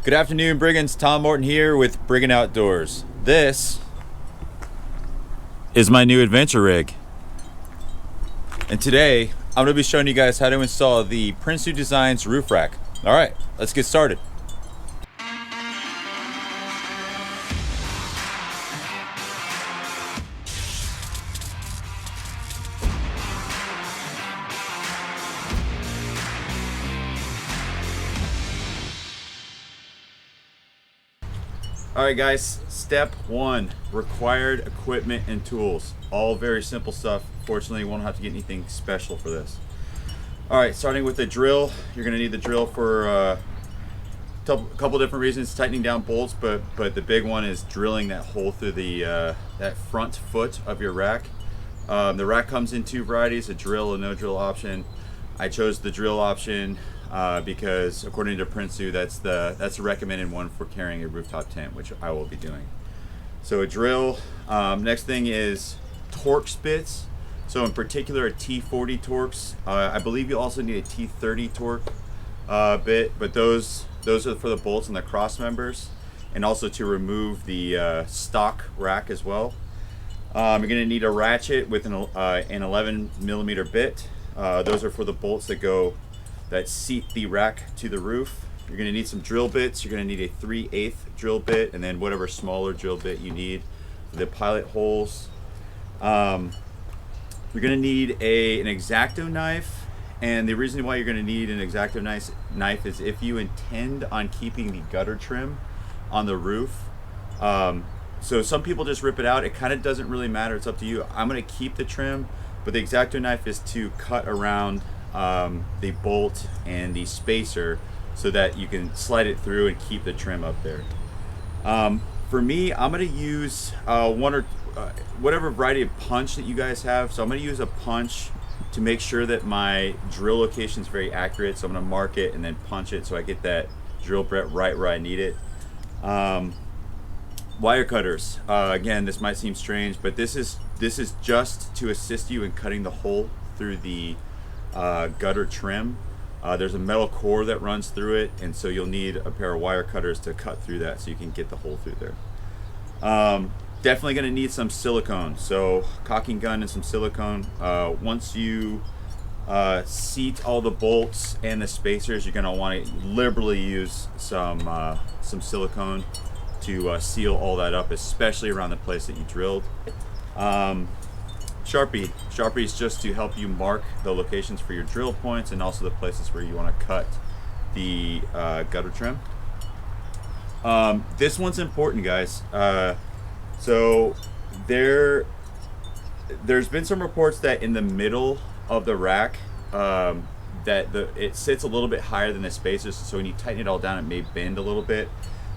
Good afternoon, Brigands. Tom Morton here with Brigand Outdoors. This is my new adventure rig. And today, I'm going to be showing you guys how to install the Prinsu Designs roof rack. All right, let's get started. Alright guys, step one, required equipment and tools. All very simple stuff. Fortunately, you won't have to get anything special for this. Alright, starting with the drill. You're going to need the drill for a couple different reasons. Tightening down bolts, but the big one is drilling that hole through the that front foot of your rack. The rack comes in two varieties, a drill and no drill option. I chose the drill option because according to Prinsu, that's the recommended one for carrying a rooftop tent, which I will be doing. So a drill. Next thing is torque spits. So in particular, a T40 torques. I believe you also need a T30 torque bit, but those are for the bolts and the cross members, and also to remove the stock rack as well. You're going to need a ratchet with an 11 millimeter bit. Those are for the bolts that seat the rack to the roof. You're going to need some drill bits. You're going to need a 3/8 drill bit, and then whatever smaller drill bit you need for the pilot holes. You're going to need an X-Acto knife, and the reason why you're going to need an X-Acto knife is if you intend on keeping the gutter trim on the roof. So some people just rip it out. It kind of doesn't really matter. It's up to you. I'm going to keep the trim, but the X-Acto knife is to cut around the bolt and the spacer so that you can slide it through and keep the trim up there. For me, I'm going to use whatever variety of punch that you guys have. So I'm going to use a punch to make sure that my drill location is very accurate. So I'm going to mark it and then punch it so I get that drill bit right where I need it. Wire cutters. Again, this might seem strange, but this is just to assist you in cutting the hole through the gutter trim. There's a metal core that runs through it, and so you'll need a pair of wire cutters to cut through that so you can get the hole through there. Definitely going to need some silicone, so caulking gun and some silicone. Once you seat all the bolts and the spacers, you're going to want to liberally use some silicone to seal all that up, especially around the place that you drilled. Sharpie is just to help you mark the locations for your drill points and also the places where you want to cut the gutter trim. This one's important, guys. So there's been some reports that in the middle of the rack it sits a little bit higher than the spacers, so when you tighten it all down, it may bend a little bit.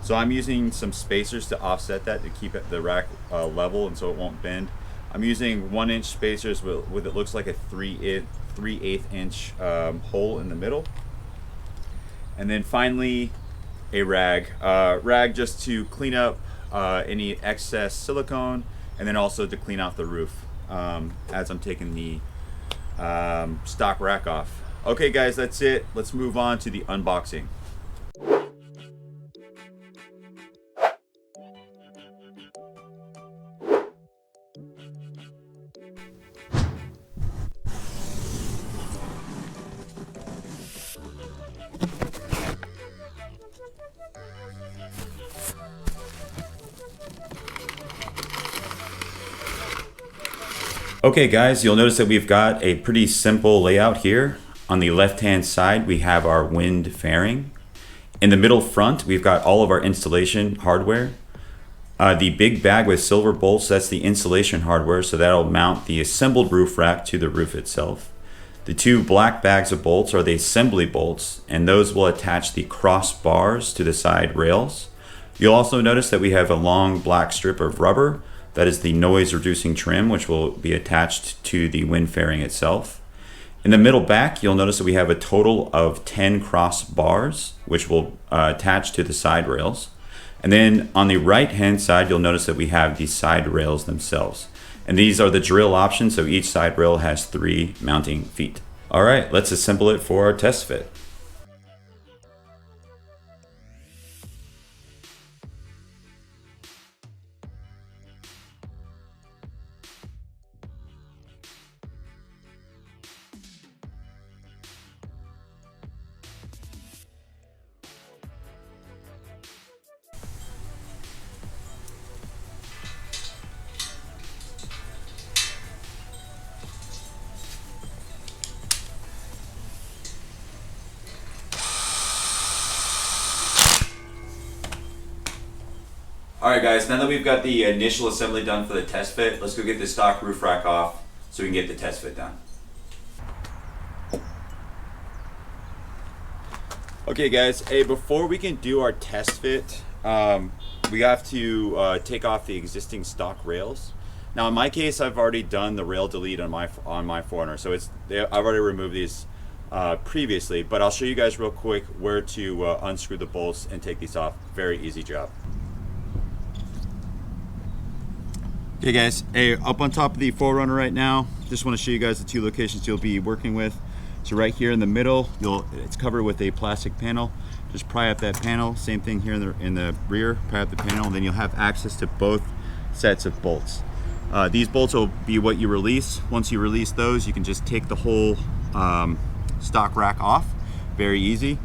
So I'm using some spacers to offset that to keep the rack level and so it won't bend. I'm using 1-inch spacers with it looks like a 3/8 inch hole in the middle. And then finally a rag. Rag just to clean up any excess silicone, and then also to clean off the roof as I'm taking the stock rack off. Okay guys, that's it. Let's move on to the unboxing. Okay guys, you'll notice that we've got a pretty simple layout here. On the left hand side we have our wind fairing. In the middle front we've got all of our installation hardware. The big bag with silver bolts, that's the installation hardware, so that'll mount the assembled roof rack to the roof itself. The two black bags of bolts are the assembly bolts, and those will attach the cross bars to the side rails. You'll also notice that we have a long black strip of rubber. That is the noise reducing trim, which will be attached to the wind fairing itself. In the middle back, you'll notice that we have a total of 10 cross bars, which will attach to the side rails. And then on the right hand side, you'll notice that we have the side rails themselves. And these are the drill options, so each side rail has 3 mounting feet. All right, let's assemble it for our test fit. Alright guys, now that we've got the initial assembly done for the test fit, let's go get the stock roof rack off so we can get the test fit done. Okay guys, before we can do our test fit, we have to take off the existing stock rails. Now in my case, I've already done the rail delete on my 4Runner, so I've already removed these previously, but I'll show you guys real quick where to unscrew the bolts and take these off. Very easy job. Okay guys, up on top of the 4Runner right now, just want to show you guys the two locations you'll be working with. So right here in the middle, it's covered with a plastic panel. Just pry up that panel. Same thing here in the rear, pry up the panel, and then you'll have access to both sets of bolts. These bolts will be what you release. Once you release those, you can just take the whole stock rack off. Very easy.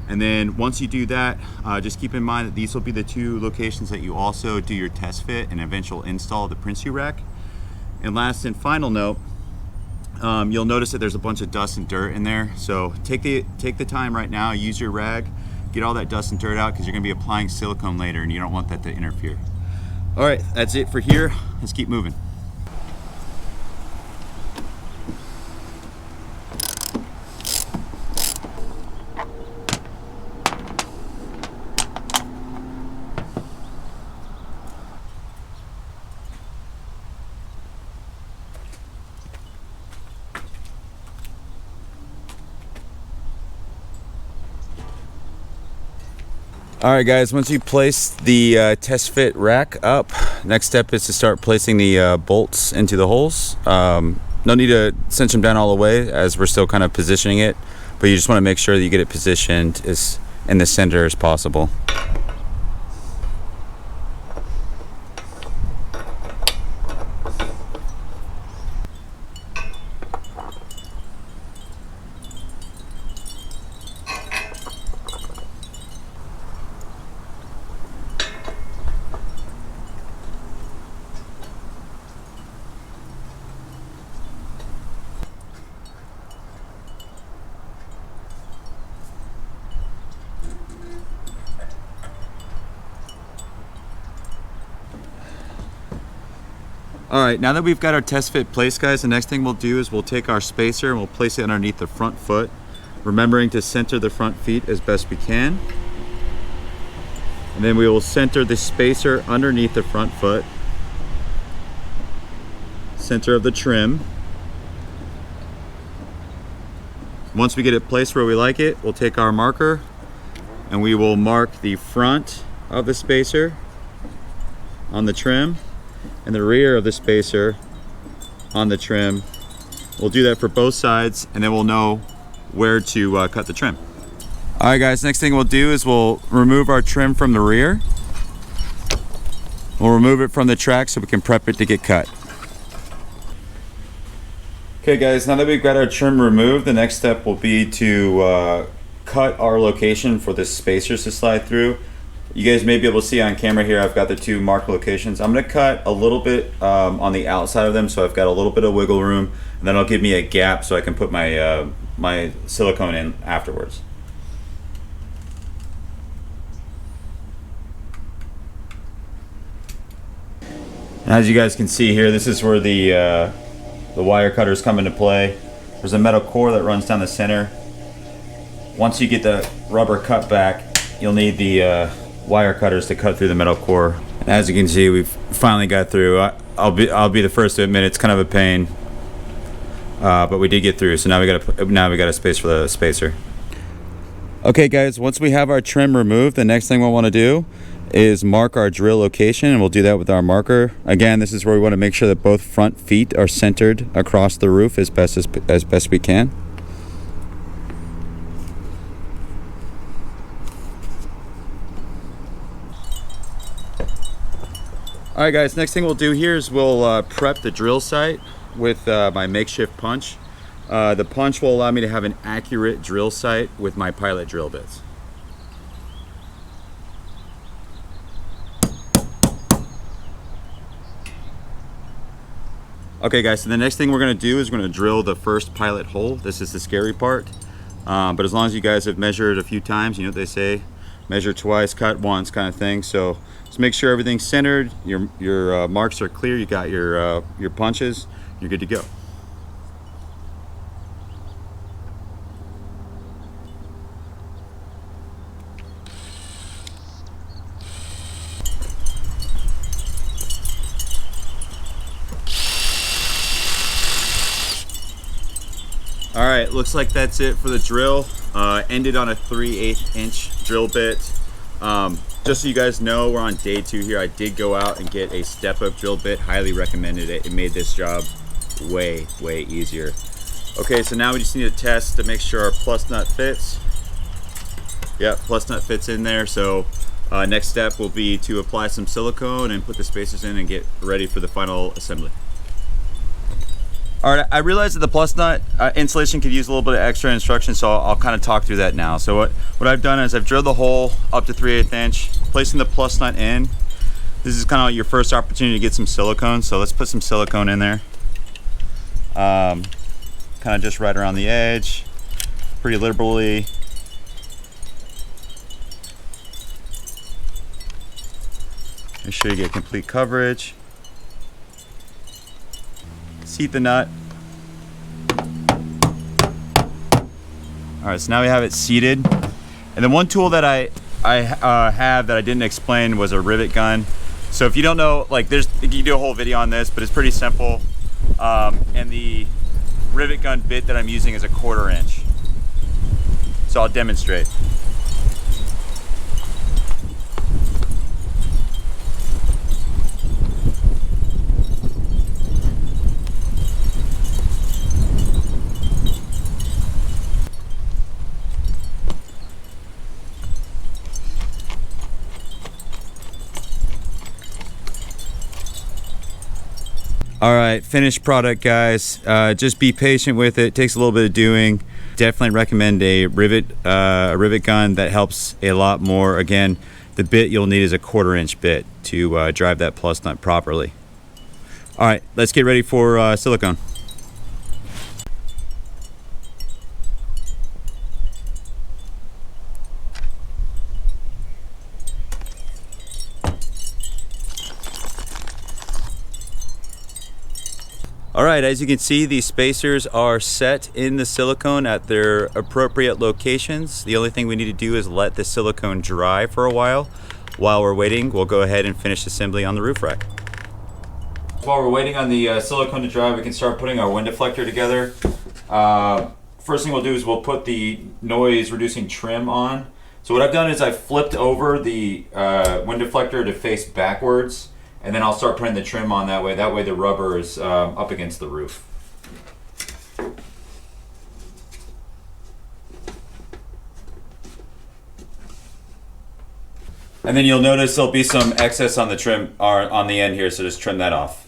And then once you do that, just keep in mind that these will be the two locations that you also do your test fit and eventual install of the Prinsu rack. And last and final note, you'll notice that there's a bunch of dust and dirt in there. So take the time right now, use your rag, get all that dust and dirt out, because you're gonna be applying silicone later and you don't want that to interfere. All right, that's it for here. Let's keep moving. All right guys, once you place the test fit rack up, next step is to start placing the bolts into the holes. No need to cinch them down all the way as we're still kind of positioning it, but you just want to make sure that you get it positioned as in the center as possible. All right, now that we've got our test fit placed, guys, the next thing we'll do is we'll take our spacer and we'll place it underneath the front foot, remembering to center the front feet as best we can. And then we will center the spacer underneath the front foot, center of the trim. Once we get it placed where we like it, we'll take our marker and we will mark the front of the spacer on the trim and the rear of the spacer on the trim. We'll do that for both sides, and then we'll know where to cut the trim. All right guys, next thing we'll do is we'll remove our trim from the rear. We'll remove it from the track so we can prep it to get cut. Okay guys, now that we've got our trim removed, the next step will be to cut our location for the spacers to slide through. You guys may be able to see on camera here, I've got the two marked locations. I'm gonna cut a little bit on the outside of them, so I've got a little bit of wiggle room, and then it'll give me a gap so I can put my, my silicone in afterwards. And as you guys can see here, this is where the wire cutters come into play. There's a metal core that runs down the center. Once you get the rubber cut back, you'll need the wire cutters to cut through the metal core. And as you can see, we've finally got through. I'll be the first to admit it's kind of a pain, but we did get through. So now we got a space for the spacer. Okay guys, once we have our trim removed, the next thing we'll want to do is mark our drill location, and we'll do that with our marker. Again, this is where we want to make sure that both front feet are centered across the roof as best we can. All right guys, next thing we'll do here is we'll prep the drill site with my makeshift punch. The punch will allow me to have an accurate drill site with my pilot drill bits. Okay guys, so the next thing we're gonna do is we're gonna drill the first pilot hole. This is the scary part. But as long as you guys have measured a few times, you know what they say, measure twice, cut once kind of thing. So just make sure everything's centered, your marks are clear, you got your punches, you're good to go. All right, looks like that's it for the drill. Ended on a 3/8 inch drill bit. Just so you guys know, we're on day 2 here. I did go out and get a step-up drill bit. Highly recommended it. It made this job way easier. Okay, so now we just need to test to make sure our plus nut fits. Yep, plus nut fits in there. So next step will be to apply some silicone and put the spacers in and get ready for the final assembly. All right, I realized that the plus nut installation could use a little bit of extra instruction, so I'll kind of talk through that now. So what I've done is I've drilled the hole up to 3/8 inch, placing the plus nut in. This is kind of your first opportunity to get some silicone, so let's put some silicone in there. Kind of just right around the edge, pretty liberally. Make sure you get complete coverage. Seat the nut. All right, so now we have it seated. And then one tool that I have that I didn't explain was a rivet gun. So if you don't know, like you can do a whole video on this, but it's pretty simple. And the rivet gun bit that I'm using is a 1/4 inch. So I'll demonstrate. All right, finished product, guys. Just be patient with it. It takes a little bit of doing. Definitely recommend a rivet gun. That helps a lot more. Again, the bit you'll need is a 1/4 inch bit to drive that plus nut properly. All right, let's get ready for silicone. All right, as you can see, these spacers are set in the silicone at their appropriate locations. The only thing we need to do is let the silicone dry for a while. While we're waiting, we'll go ahead and finish assembly on the roof rack. While we're waiting on the silicone to dry, we can start putting our wind deflector together. First thing we'll do is we'll put the noise reducing trim on. So what I've done is I've flipped over the wind deflector to face backwards, and then I'll start putting the trim on that way. That way the rubber is up against the roof. And then you'll notice there'll be some excess on the trim or on the end here, so just trim that off.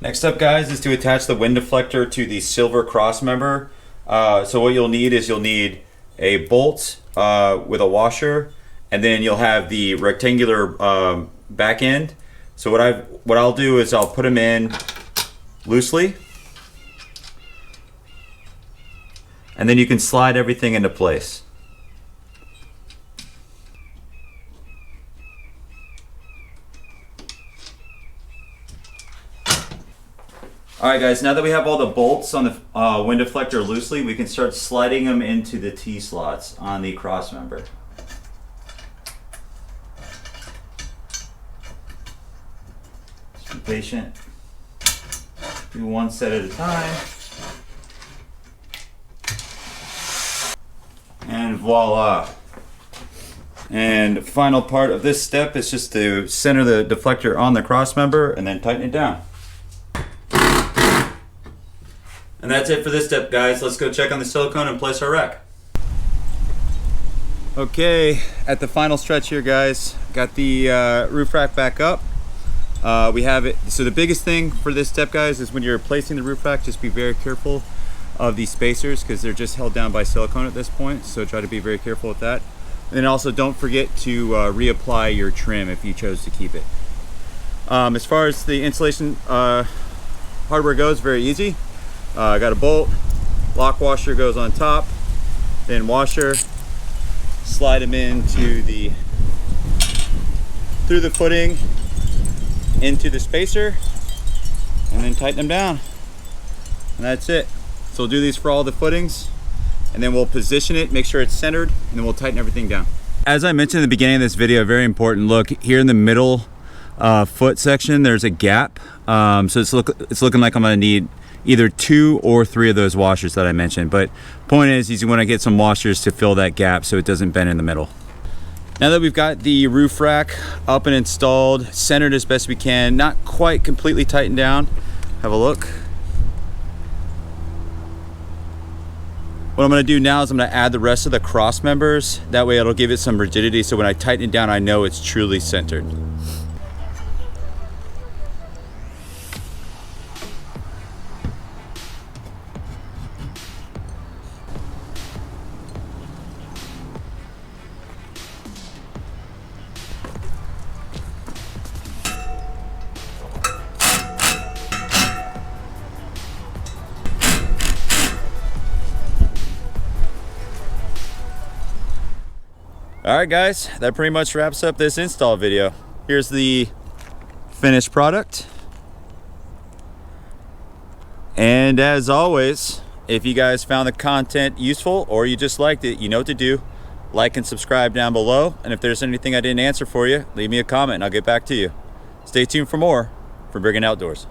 Next up, guys, is to attach the wind deflector to the silver cross member. So what you'll need is a bolt with a washer, and then you'll have the rectangular back end. So what I'll do is I'll put them in loosely, and then you can slide everything into place. All right, guys, now that we have all the bolts on the wind deflector loosely, we can start sliding them into the T-slots on the cross member. Just be patient. Do one set at a time. And voila. And final part of this step is just to center the deflector on the cross member and then tighten it down. And that's it for this step, guys. Let's go check on the silicone and place our rack. Okay, at the final stretch here, guys, got the roof rack back up. We have it. So the biggest thing for this step, guys, is when you're placing the roof rack, just be very careful of these spacers because they're just held down by silicone at this point. So try to be very careful with that. And then also don't forget to reapply your trim if you chose to keep it. As far as the installation hardware goes, very easy. I got a bolt, lock washer goes on top, then washer, slide them into through the footing into the spacer, and then tighten them down. And that's it. So we'll do these for all the footings, and then we'll position it, make sure it's centered, and then we'll tighten everything down. As I mentioned in the beginning of this video, very important, look here in the middle foot section, there's a gap. So it's looking like I'm gonna need either 2 or 3 of those washers that I mentioned. But point is you want to get some washers to fill that gap so it doesn't bend in the middle. Now that we've got the roof rack up and installed, centered as best we can, not quite completely tightened down, have a look. What I'm going to do now is I'm going to add the rest of the cross members. That way it'll give it some rigidity, so when I tighten it down I know it's truly centered. Alright guys, that pretty much wraps up this install video. Here's the finished product. And as always, if you guys found the content useful or you just liked it, you know what to do. Like and subscribe down below. And if there's anything I didn't answer for you, leave me a comment and I'll get back to you. Stay tuned for more from Brigham Outdoors.